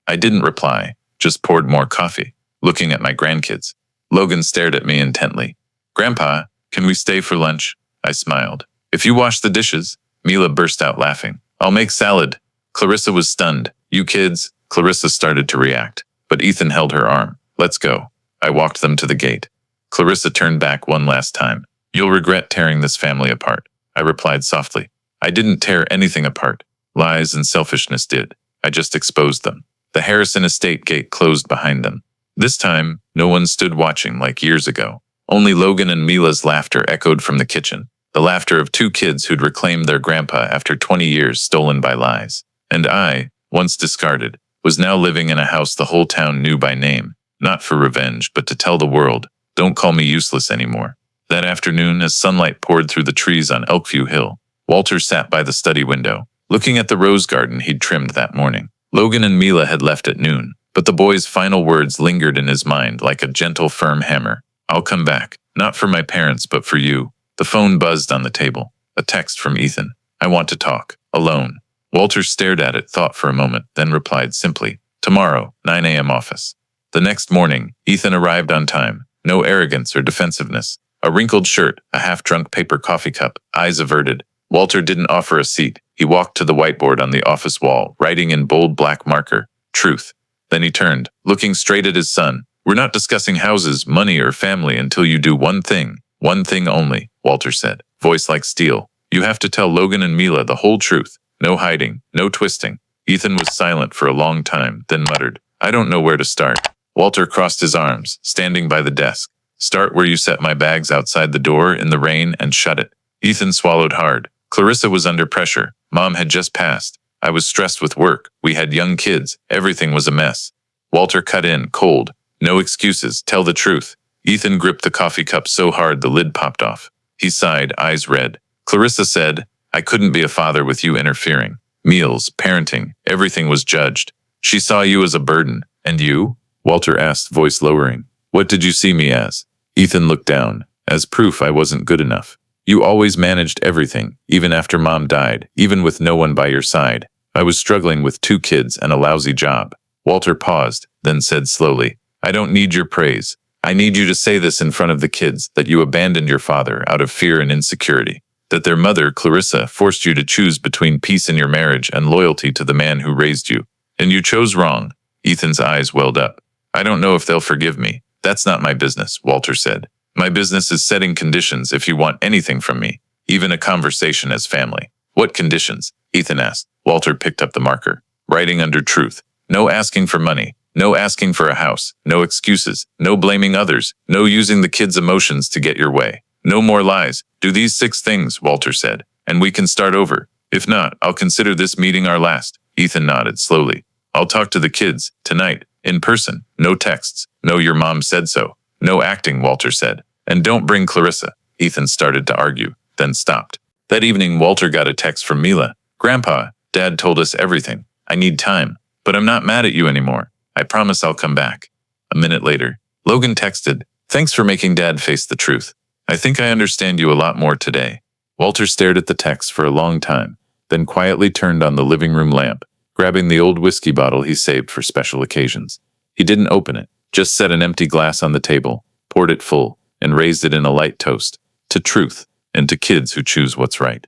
I didn't reply, just poured more coffee, looking at my grandkids. Logan stared at me intently. Grandpa, can we stay for lunch? I smiled. If you wash the dishes, Mila burst out laughing. I'll make salad. Clarissa was stunned. You kids. Clarissa started to react, but Ethan held her arm. Let's go. I walked them to the gate. Clarissa turned back one last time. You'll regret tearing this family apart, I replied softly. I didn't tear anything apart. Lies and selfishness did. I just exposed them. The Harrison estate gate closed behind them. This time, no one stood watching like years ago. Only Logan and Mila's laughter echoed from the kitchen, the laughter of two kids who'd reclaimed their grandpa after 20 years stolen by lies. And I, once discarded, was now living in a house the whole town knew by name, not for revenge, but to tell the world, don't call me useless anymore. That afternoon, as sunlight poured through the trees on Elkview Hill, Walter sat by the study window, looking at the rose garden he'd trimmed that morning. Logan and Mila had left at noon, but the boy's final words lingered in his mind like a gentle, firm hammer. I'll come back, not for my parents, but for you. The phone buzzed on the table. A text from Ethan. I want to talk. Alone. Walter stared at it, thought for a moment, then replied simply, tomorrow, 9 a.m. office. The next morning, Ethan arrived on time. No arrogance or defensiveness. A wrinkled shirt, a half-drunk paper coffee cup, eyes averted. Walter didn't offer a seat. He walked to the whiteboard on the office wall, writing in bold black marker, truth. Then he turned, looking straight at his son. We're not discussing houses, money, or family until you do one thing only, Walter said, voice like steel. You have to tell Logan and Mila the whole truth. No hiding, no twisting. Ethan was silent for a long time, then muttered, I don't know where to start. Walter crossed his arms, standing by the desk. Start where you set my bags outside the door in the rain and shut it. Ethan swallowed hard. Clarissa was under pressure. Mom had just passed. I was stressed with work. We had young kids. Everything was a mess. Walter cut in, cold. No excuses. Tell the truth. Ethan gripped the coffee cup so hard the lid popped off. He sighed, eyes red. Clarissa said, I couldn't be a father with you interfering. Meals, parenting, everything was judged. She saw you as a burden. And you? Walter asked, voice lowering. What did you see me as? Ethan looked down. As proof I wasn't good enough. You always managed everything, even after Mom died, even with no one by your side. I was struggling with 2 kids and a lousy job. Walter paused, then said slowly, I don't need your praise. I need you to say this in front of the kids, that you abandoned your father out of fear and insecurity, that their mother, Clarissa, forced you to choose between peace in your marriage and loyalty to the man who raised you. And you chose wrong. Ethan's eyes welled up. I don't know if they'll forgive me. That's not my business, Walter said. My business is setting conditions if you want anything from me, even a conversation as family. What conditions? Ethan asked. Walter picked up the marker. Writing under truth. No asking for money. No asking for a house. No excuses. No blaming others. No using the kids' emotions to get your way. No more lies. Do these 6 things, Walter said, and we can start over. If not, I'll consider this meeting our last. Ethan nodded slowly. I'll talk to the kids, tonight, in person. No texts. No, your mom said so. No acting, Walter said. And don't bring Clarissa. Ethan started to argue, then stopped. That evening, Walter got a text from Mila. Grandpa, Dad told us everything. I need time, but I'm not mad at you anymore. I promise I'll come back. A minute later, Logan texted, thanks for making Dad face the truth. I think I understand you a lot more today. Walter stared at the text for a long time, then quietly turned on the living room lamp, grabbing the old whiskey bottle he saved for special occasions. He didn't open it, just set an empty glass on the table, poured it full, and raised it in a light toast, to truth, and to kids who choose what's right.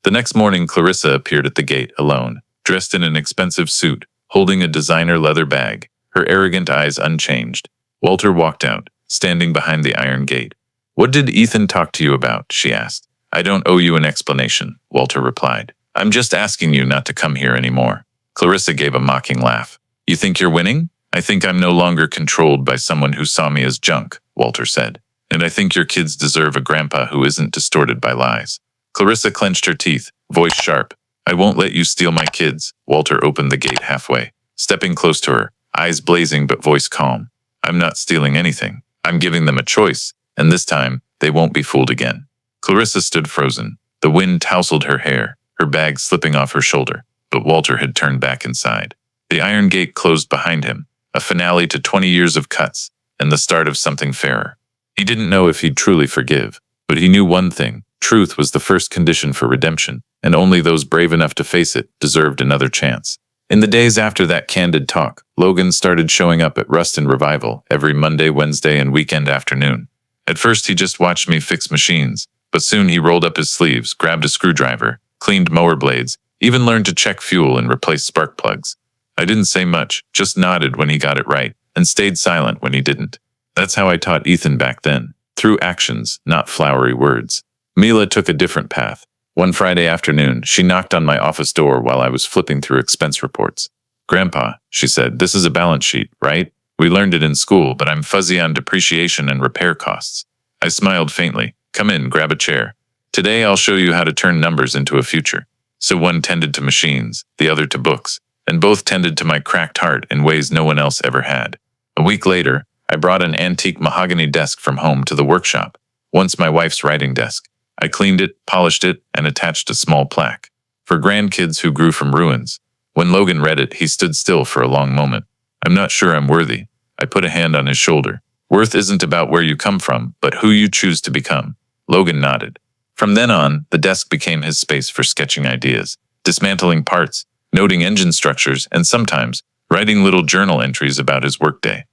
The next morning, Clarissa appeared at the gate alone, dressed in an expensive suit, holding a designer leather bag, her arrogant eyes unchanged. Walter walked out, standing behind the iron gate. What did Ethan talk to you about? She asked. I don't owe you an explanation, Walter replied. I'm just asking you not to come here anymore. Clarissa gave a mocking laugh. You think you're winning? I think I'm no longer controlled by someone who saw me as junk, Walter said. And I think your kids deserve a grandpa who isn't distorted by lies. Clarissa clenched her teeth, voice sharp. I won't let you steal my kids. Walter opened the gate halfway, stepping close to her, eyes blazing but voice calm. I'm not stealing anything. I'm giving them a choice, and this time, they won't be fooled again. Clarissa stood frozen. The wind tousled her hair, her bag slipping off her shoulder, but Walter had turned back inside. The iron gate closed behind him, a finale to 20 years of cuts, and the start of something fairer. He didn't know if he'd truly forgive, but he knew one thing: truth was the first condition for redemption, and only those brave enough to face it deserved another chance. In the days after that candid talk, Logan started showing up at Rust and Revival every Monday, Wednesday, and weekend afternoon. At first he just watched me fix machines, but soon he rolled up his sleeves, grabbed a screwdriver, cleaned mower blades, even learned to check fuel and replace spark plugs. I didn't say much, just nodded when he got it right, and stayed silent when he didn't. That's how I taught Ethan back then, through actions, not flowery words. Mila took a different path. One Friday afternoon, she knocked on my office door while I was flipping through expense reports. Grandpa, she said, this is a balance sheet, right? We learned it in school, but I'm fuzzy on depreciation and repair costs. I smiled faintly. Come in, grab a chair. Today I'll show you how to turn numbers into a future. So one tended to machines, the other to books, and both tended to my cracked heart in ways no one else ever had. A week later, I brought an antique mahogany desk from home to the workshop, once my wife's writing desk. I cleaned it, polished it, and attached a small plaque. For grandkids who grew from ruins. When Logan read it, he stood still for a long moment. I'm not sure I'm worthy. I put a hand on his shoulder. Worth isn't about where you come from, but who you choose to become. Logan nodded. From then on, the desk became his space for sketching ideas, dismantling parts, noting engine structures, and sometimes writing little journal entries about his workday.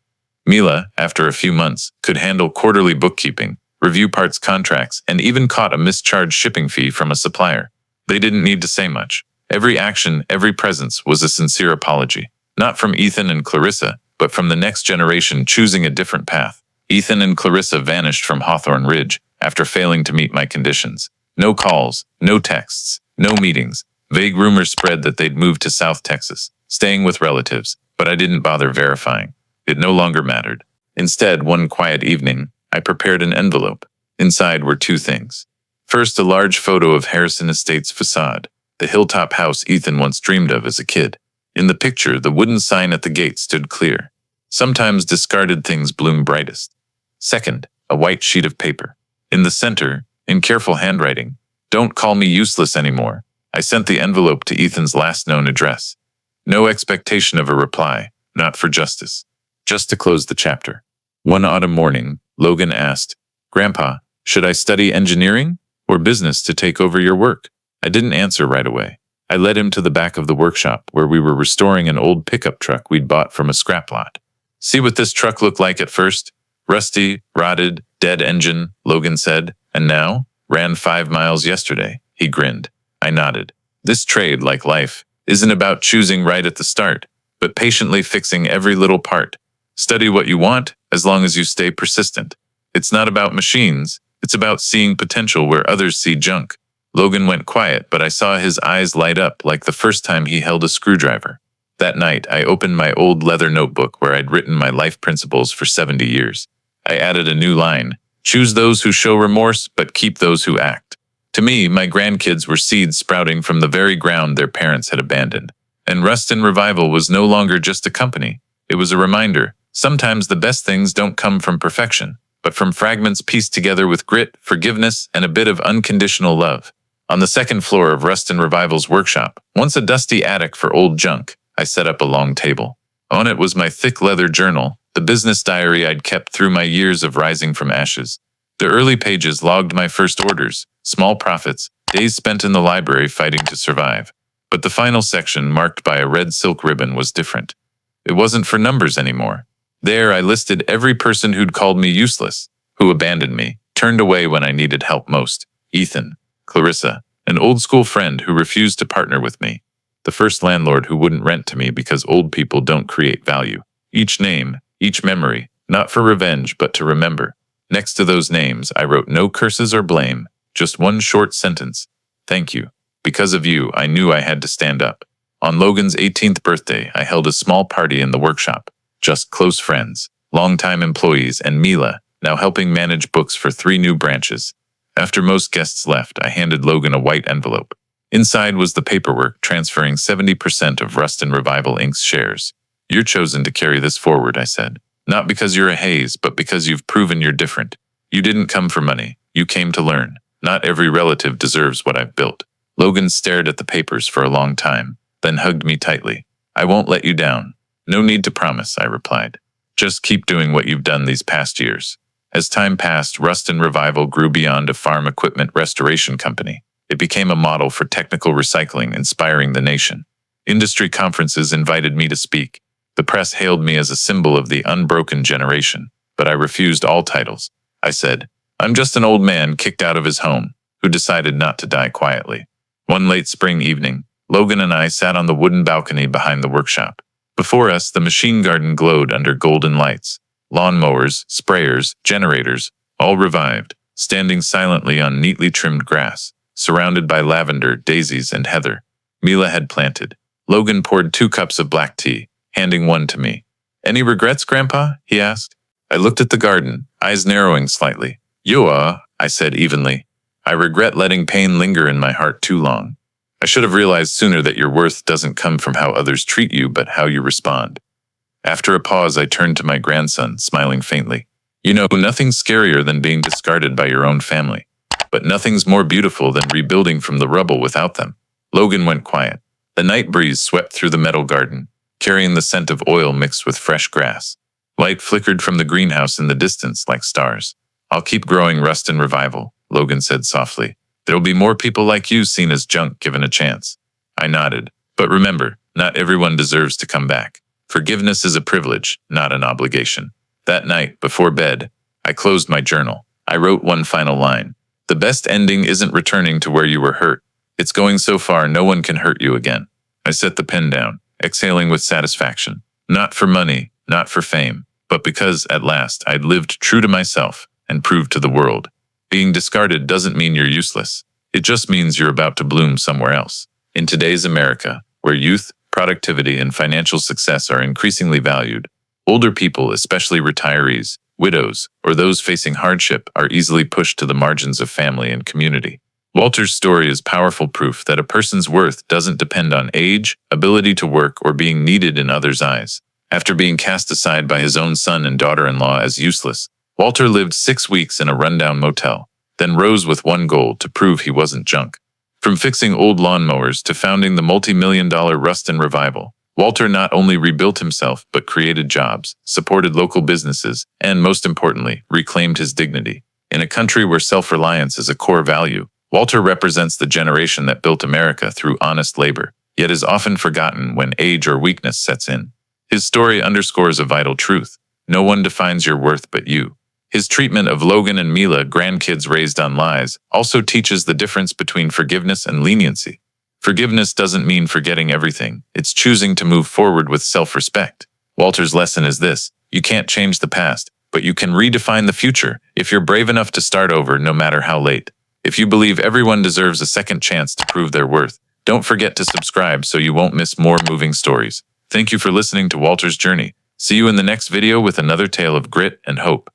Mila, after a few months, could handle quarterly bookkeeping, review parts contracts, and even caught a mischarged shipping fee from a supplier. They didn't need to say much. Every action, every presence was a sincere apology. Not from Ethan and Clarissa, but from the next generation choosing a different path. Ethan and Clarissa vanished from Hawthorne Ridge after failing to meet my conditions. No calls, no texts, no meetings. Vague rumors spread that they'd moved to South Texas, staying with relatives, but I didn't bother verifying. It no longer mattered. Instead, one quiet evening, I prepared an envelope. Inside were two things. First, a large photo of Harrison Estates' facade, the hilltop house Ethan once dreamed of as a kid. In the picture, the wooden sign at the gate stood clear. Sometimes discarded things bloom brightest. Second, a white sheet of paper. In the center, in careful handwriting, don't call me useless anymore. I sent the envelope to Ethan's last known address. No expectation of a reply, not for justice. Just to close the chapter. One autumn morning, Logan asked, Grandpa, should I study engineering or business to take over your work? I didn't answer right away. I led him to the back of the workshop where we were restoring an old pickup truck we'd bought from a scrap lot. See what this truck looked like at first? Rusty, rotted, dead engine, Logan said. And now? Ran 5 miles yesterday. He grinned. I nodded. This trade, like life, isn't about choosing right at the start, but patiently fixing every little part. Study what you want, as long as you stay persistent. It's not about machines, it's about seeing potential where others see junk. Logan went quiet, but I saw his eyes light up like the first time he held a screwdriver. That night, I opened my old leather notebook where I'd written my life principles for 70 years. I added a new line: choose those who show remorse, but keep those who act. To me, my grandkids were seeds sprouting from the very ground their parents had abandoned. And Rust and Revival was no longer just a company. It was a reminder. Sometimes the best things don't come from perfection, but from fragments pieced together with grit, forgiveness, and a bit of unconditional love. On the second floor of Rust and Revival's workshop, once a dusty attic for old junk, I set up a long table. On it was my thick leather journal, the business diary I'd kept through my years of rising from ashes. The early pages logged my first orders, small profits, days spent in the library fighting to survive. But the final section, marked by a red silk ribbon, was different. It wasn't for numbers anymore. There I listed every person who'd called me useless, who abandoned me, turned away when I needed help most. Ethan, Clarissa, an old school friend who refused to partner with me. The first landlord who wouldn't rent to me because old people don't create value. Each name, each memory, not for revenge but to remember. Next to those names, I wrote no curses or blame, just one short sentence. Thank you. Because of you, I knew I had to stand up. On Logan's 18th birthday, I held a small party in the workshop. Just close friends, longtime employees, and Mila, now helping manage books for 3 new branches. After most guests left, I handed Logan a white envelope. Inside was the paperwork transferring 70% of Rust and Revival Inc.'s shares. You're chosen to carry this forward, I said. Not because you're a Hayes, but because you've proven you're different. You didn't come for money. You came to learn. Not every relative deserves what I've built. Logan stared at the papers for a long time, then hugged me tightly. I won't let you down. No need to promise, I replied. Just keep doing what you've done these past years. As time passed, Rust and Revival grew beyond a farm equipment restoration company. It became a model for technical recycling, inspiring the nation. Industry conferences invited me to speak. The press hailed me as a symbol of the unbroken generation, but I refused all titles. I said, I'm just an old man kicked out of his home, who decided not to die quietly. One late spring evening, Logan and I sat on the wooden balcony behind the workshop. Before us, the machine garden glowed under golden lights. Lawnmowers, sprayers, generators, all revived, standing silently on neatly trimmed grass, surrounded by lavender, daisies, and heather. Mila had planted. Logan poured 2 cups of black tea, handing one to me. Any regrets, Grandpa? He asked. I looked at the garden, eyes narrowing slightly. I said evenly. I regret letting pain linger in my heart too long. I should have realized sooner that your worth doesn't come from how others treat you, but how you respond. After a pause, I turned to my grandson, smiling faintly. Nothing's scarier than being discarded by your own family. But nothing's more beautiful than rebuilding from the rubble without them. Logan went quiet. The night breeze swept through the metal garden, carrying the scent of oil mixed with fresh grass. Light flickered from the greenhouse in the distance like stars. I'll keep growing Rust and Revival, Logan said softly. There'll be more people like you seen as junk given a chance. I nodded. But remember, not everyone deserves to come back. Forgiveness is a privilege, not an obligation. That night, before bed, I closed my journal. I wrote one final line. The best ending isn't returning to where you were hurt. It's going so far no one can hurt you again. I set the pen down, exhaling with satisfaction. Not for money, not for fame, but because, at last, I'd lived true to myself and proved to the world. Being discarded doesn't mean you're useless. It just means you're about to bloom somewhere else. In today's America, where youth, productivity, and financial success are increasingly valued, older people, especially retirees, widows, or those facing hardship, are easily pushed to the margins of family and community. Walter's story is powerful proof that a person's worth doesn't depend on age, ability to work, or being needed in others' eyes. After being cast aside by his own son and daughter-in-law as useless, Walter lived 6 weeks in a rundown motel, then rose with one goal: to prove he wasn't junk. From fixing old lawnmowers to founding the multi-million-dollar Rust and Revival, Walter not only rebuilt himself but created jobs, supported local businesses, and, most importantly, reclaimed his dignity. In a country where self-reliance is a core value, Walter represents the generation that built America through honest labor, yet is often forgotten when age or weakness sets in. His story underscores a vital truth. No one defines your worth but you. His treatment of Logan and Mila, grandkids raised on lies, also teaches the difference between forgiveness and leniency. Forgiveness doesn't mean forgetting everything. It's choosing to move forward with self-respect. Walter's lesson is this: you can't change the past, but you can redefine the future if you're brave enough to start over, no matter how late. If you believe everyone deserves a second chance to prove their worth, don't forget to subscribe so you won't miss more moving stories. Thank you for listening to Walter's journey. See you in the next video with another tale of grit and hope.